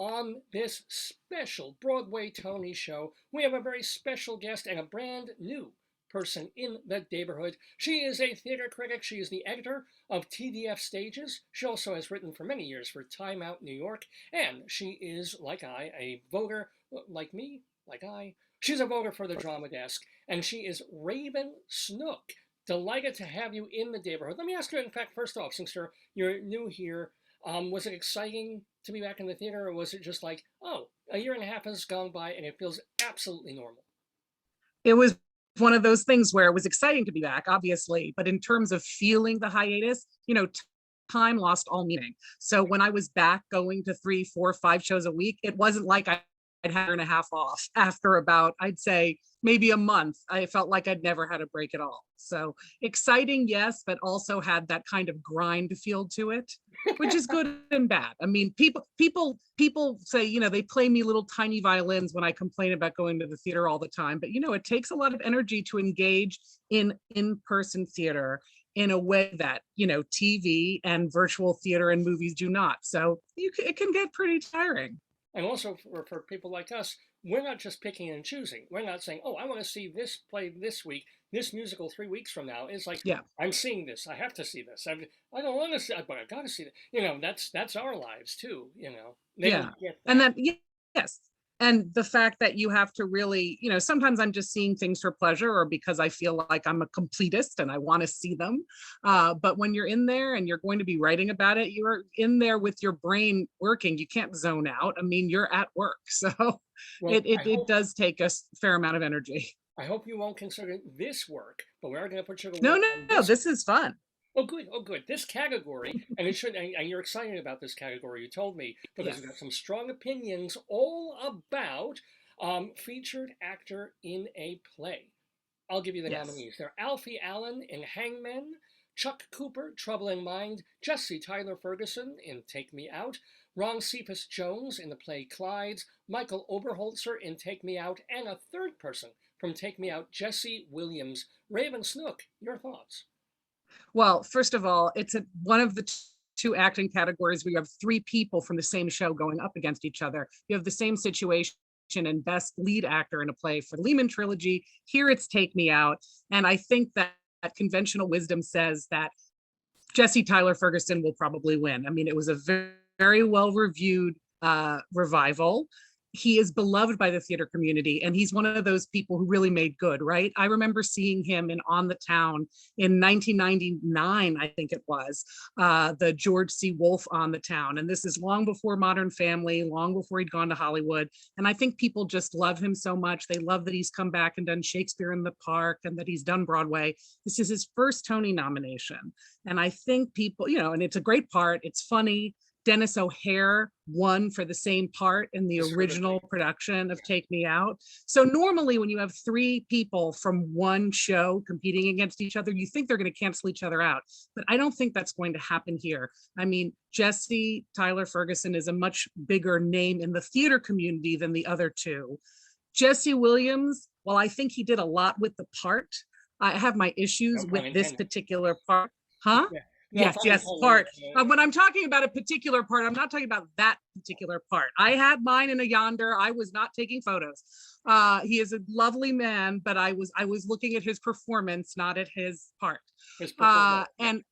on this special Broadway Tony show, we have a very special guest and a brand new person in the neighborhood. She is a theater critic. She is the editor of TDF Stages. She also has written for many years for Time Out New York, and she is, like I, a voter, like me, like I. She's a voter for the Drama Desk, and she is Raven Snook. Delighted to have you in the neighborhood. Let me ask you, in fact, first off, since you're new here, was it exciting to be back in the theater, or was it just like, oh, a year and a half has gone by and it feels absolutely normal? It was one of those things where it was exciting to be back, obviously, but in terms of feeling the hiatus, time lost all meaning. So when I was back going to 3, 4, 5 shows a week, it wasn't like I'd had a year and a half off. After about, I'd say, maybe a month, I felt like I'd never had a break at all. So exciting, yes, but also had that kind of grind feel to it, which is good and bad. I mean, people say, they play me little tiny violins when I complain about going to the theater all the time, but it takes a lot of energy to engage in in-person theater in a way that, TV and virtual theater and movies do not. So it can get pretty tiring. And also for people like us, we're not just picking and choosing. We're not saying, oh, I want to see this play this week, this musical 3 weeks from now. It's like, yeah, I'm seeing this. I have to see this. I don't want to see it, but I got to see it. That's our lives too. They yeah. don't get that. And that, yes. And the fact that you have to really, sometimes I'm just seeing things for pleasure or because I feel like I'm a completist and I want to see them. But when you're in there and you're going to be writing about it, you're in there with your brain working. You can't zone out. I mean, you're at work. So Well, it does take a fair amount of energy. I hope you won't consider this work, but we are going to put you to No, work no, on no, this. this is fun. Oh, good. Oh, good. This category, and it should, and you're excited about this category. You told me because Yes. you've got some strong opinions all about featured actor in a play. I'll give you the Yes. nominees. They're Alfie Allen in Hangmen, Chuck Cooper, Trouble in Mind, Jesse Tyler Ferguson in Take Me Out, Ron Cephas Jones in the play Clydes, Michael Oberholzer in Take Me Out, and a third person from Take Me Out, Jesse Williams. Raven Snook, your thoughts? Well, first of all, it's one of the two acting categories where you have 3 people from the same show going up against each other. You have the same situation in best lead actor in a play for the Lehman trilogy. Here it's Take Me Out. And I think that conventional wisdom says that Jesse Tyler Ferguson will probably win. I mean, it was a very, very well reviewed revival. He is beloved by the theater community, and he's one of those people who really made good, right? I remember seeing him in On the Town in 1999, I think it was, the George C. Wolfe On the Town. And this is long before Modern Family, long before he'd gone to Hollywood. And I think people just love him so much. They love that he's come back and done Shakespeare in the Park and that he's done Broadway. This is his first Tony nomination. And I think people, and it's a great part. It's funny. Dennis O'Hare won for the same part in the original production of Take Me Out. So normally when you have 3 people from one show competing against each other, you think they're going to cancel each other out. But I don't think that's going to happen here. I mean, Jesse Tyler Ferguson is a much bigger name in the theater community than the other 2. Jesse Williams, well, I think he did a lot with the part. I have my issues with this particular part. Huh? Yeah. No, yes, part. When I'm talking about a particular part, I'm not talking about that particular part. I had mine in a yonder. I was not taking photos. He is a lovely man, but I was looking at his performance, not at his part. And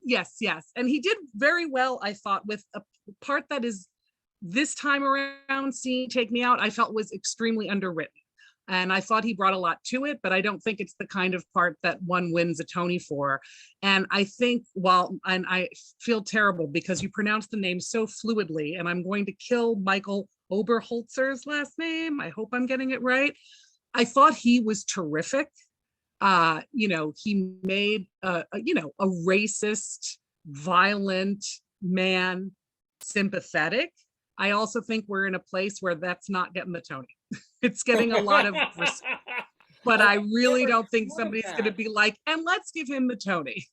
yes, and he did very well, I thought, with a part that is this time around seeing Take Me Out, I felt was extremely underwritten. And I thought he brought a lot to it, but I don't think it's the kind of part that one wins a Tony for. And I think and I feel terrible because you pronounce the name so fluidly, and I'm going to kill Michael Oberholzer's last name. I hope I'm getting it right. I thought he was terrific. He made a racist, violent man sympathetic. I also think we're in a place where that's not getting the Tony. It's getting a lot of respect, but I really don't think somebody's going to be like, and let's give him the Tony.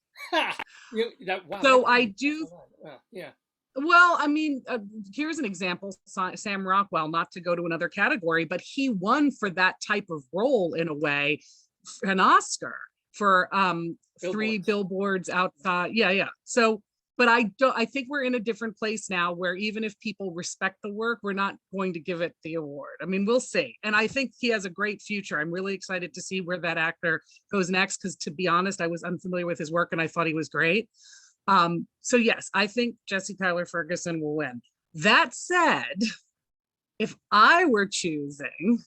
So I do. Yeah. Well, I mean, here's an example. Sam Rockwell, not to go to another category, but he won for that type of role in a way, an Oscar for 3 billboards outside. Yeah. So but I think we're in a different place now where even if people respect the work, we're not going to give it the award. I mean, we'll see. And I think he has a great future. I'm really excited to see where that actor goes next, because to be honest, I was unfamiliar with his work and I thought he was great. So yes, I think Jesse Tyler Ferguson will win. That said, if I were choosing,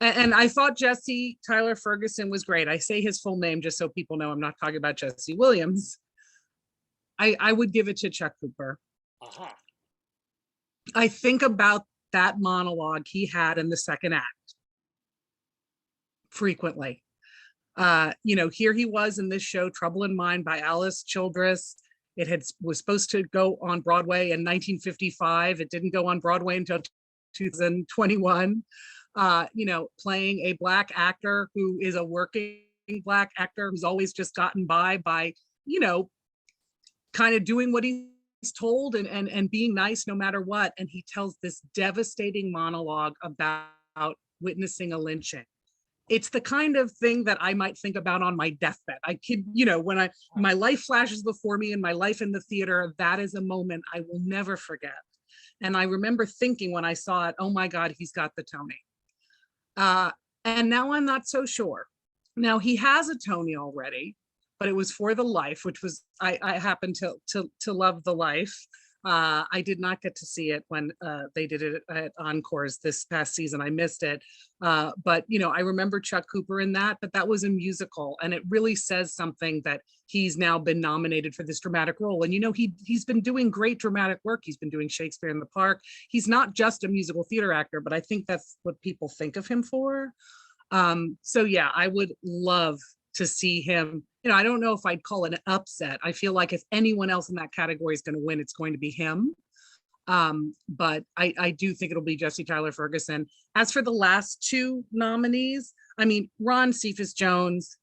and I thought Jesse Tyler Ferguson was great. I say his full name just so people know I'm not talking about Jesse Williams. I would give it to Chuck Cooper. Uh-huh. I think about that monologue he had in the second act frequently. Here he was in this show, Trouble in Mind by Alice Childress. Was supposed to go on Broadway in 1955. It didn't go on Broadway until 2021. Playing a Black actor who is a working Black actor who's always just gotten by, kind of doing what he's told and being nice no matter what. And he tells this devastating monologue about witnessing a lynching. It's the kind of thing that I might think about on my deathbed. I kid, when my life flashes before me and my life in the theater, that is a moment I will never forget. And I remember thinking when I saw it, oh my God, he's got the Tony. And now I'm not so sure. Now he has a Tony already, but it was for The Life, which was, I happen to love The Life. I did not get to see it when they did it at Encores this past season. I missed it. But I remember Chuck Cooper in that, but that was a musical. And it really says something that he's now been nominated for this dramatic role. And, he's been doing great dramatic work. He's been doing Shakespeare in the Park. He's not just a musical theater actor, but I think that's what people think of him for. So yeah, I would love to see him. I don't know if I'd call it an upset. I feel like if anyone else in that category is going to win, it's going to be him. But I do think it'll be Jesse Tyler Ferguson. As for the last two nominees, Ron Cephas Jones,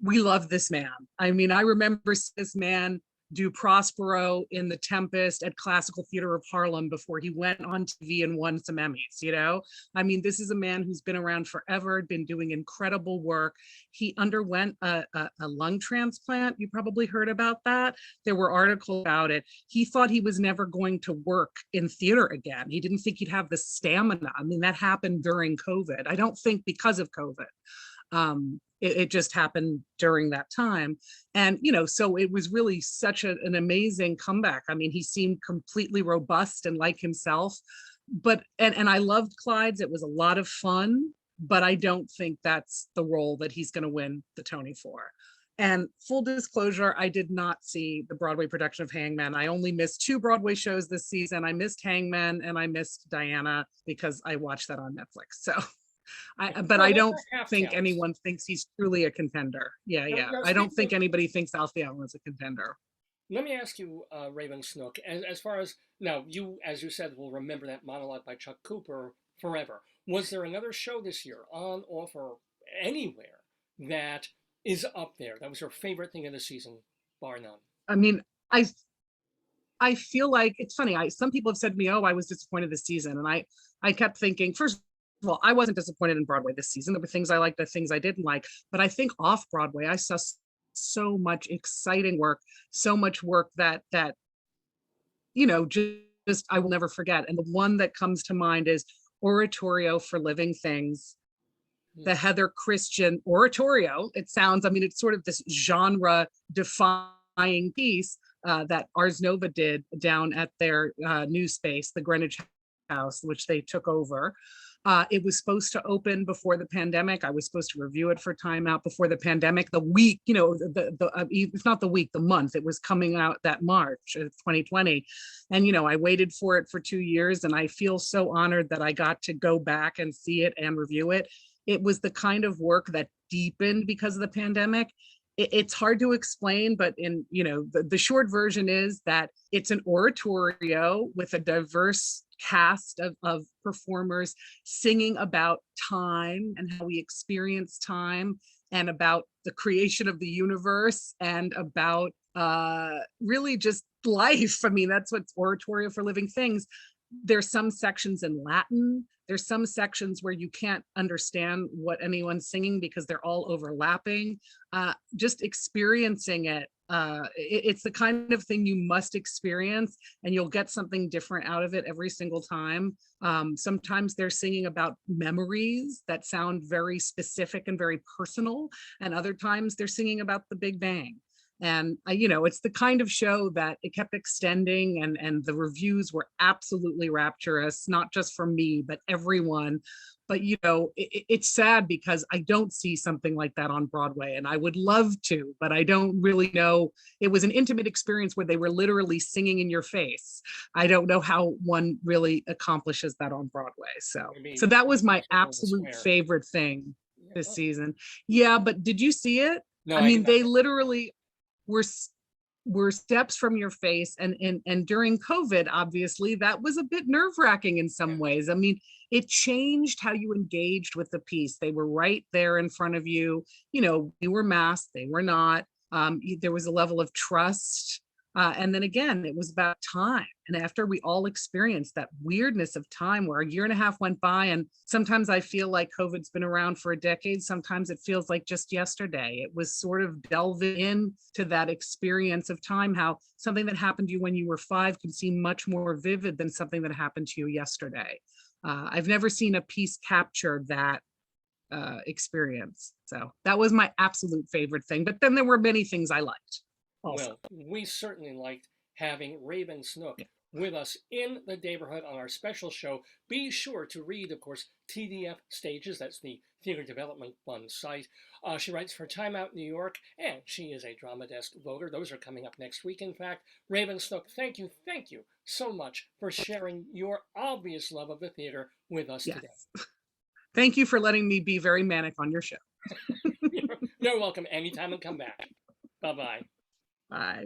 we love this man. I remember this man do Prospero in The Tempest at Classical Theater of Harlem before he went on TV and won some Emmys, This is a man who's been around forever, been doing incredible work. He underwent a lung transplant. You probably heard about that. There were articles about it. He thought he was never going to work in theater again. He didn't think he'd have the stamina. That happened during COVID. I don't think because of COVID. It just happened during that time. And, so it was really such an amazing comeback. He seemed completely robust and like himself, and I loved Clyde's. It was a lot of fun, but I don't think that's the role that he's going to win the Tony for. And full disclosure, I did not see the Broadway production of Hangman. I only missed 2 Broadway shows this season. I missed Hangman and I missed Diana because I watched that on Netflix. So but I don't think anyone thinks he's truly a contender. Yeah. I don't think anybody thinks Alfie Allen is a contender. Let me ask you, Raven Snook, as far as, now, you, as you said, will remember that monologue by Chuck Cooper forever. Was there another show this year, on, off, or anywhere, that is up there? That was your favorite thing of the season, bar none? I feel like, it's funny, some people have said to me, oh, I was disappointed this season. And I kept thinking, first, well, I wasn't disappointed in Broadway this season. There were things I liked, the things I didn't like, but I think off Broadway, I saw so much exciting work, so much work that just I will never forget. And the one that comes to mind is Oratorio for Living Things, the Heather Christian Oratorio. It sounds, it's sort of this genre defying piece that Ars Nova did down at their new space, the Greenwich House, which they took over. It was supposed to open before the pandemic. I was supposed to review it for Time Out before the pandemic. The week, it's not the week, the month. It was coming out that March of 2020. And, I waited for it for 2 years, and I feel so honored that I got to go back and see it and review it. It was the kind of work that deepened because of the pandemic. It's hard to explain, but the short version is that it's an oratorio with a diverse cast of performers singing about time and how we experience time, and about the creation of the universe, and about really just life. That's what's Oratorio for Living Things. there's some sections in Latin. There's some sections where you can't understand what anyone's singing because they're all overlapping. Just experiencing it, it's the kind of thing you must experience, and you'll get something different out of it every single time. Sometimes they're singing about memories that sound very specific and very personal, and other times they're singing about the Big Bang. And it's the kind of show that it kept extending, and the reviews were absolutely rapturous, not just from me, but everyone. But it's sad because I don't see something like that on Broadway, and I would love to, but I don't really know. It was an intimate experience where they were literally singing in your face. I don't know how one really accomplishes that on Broadway. So that was my absolute favorite thing this season. Yeah, but did you see it? No, I mean, they literally were steps from your face, and during COVID, obviously that was a bit nerve-wracking in some ways. I mean, it changed how you engaged with the piece. They were right there in front of you. You were masked, they were not. There was a level of trust. And then again, it was about time. And after we all experienced that weirdness of time where a year and a half went by, and sometimes I feel like COVID's been around for a decade. Sometimes it feels like just yesterday. It was sort of delving into that experience of time, how something that happened to you when you were 5 can seem much more vivid than something that happened to you yesterday. I've never seen a piece capture that experience. So that was my absolute favorite thing. But then there were many things I liked also. Well, we certainly liked having Raven Snook with us in the neighborhood on our special show. Be sure to read, of course, TDF Stages. That's the Theater Development Fund site. She writes for Time Out New York, and she is a Drama Desk voter. Those are coming up next week, in fact. Raven Snook, thank you so much for sharing your obvious love of the theater with us today. Thank you for letting me be very manic on your show. You're welcome anytime, and come back. Bye-bye. Bye.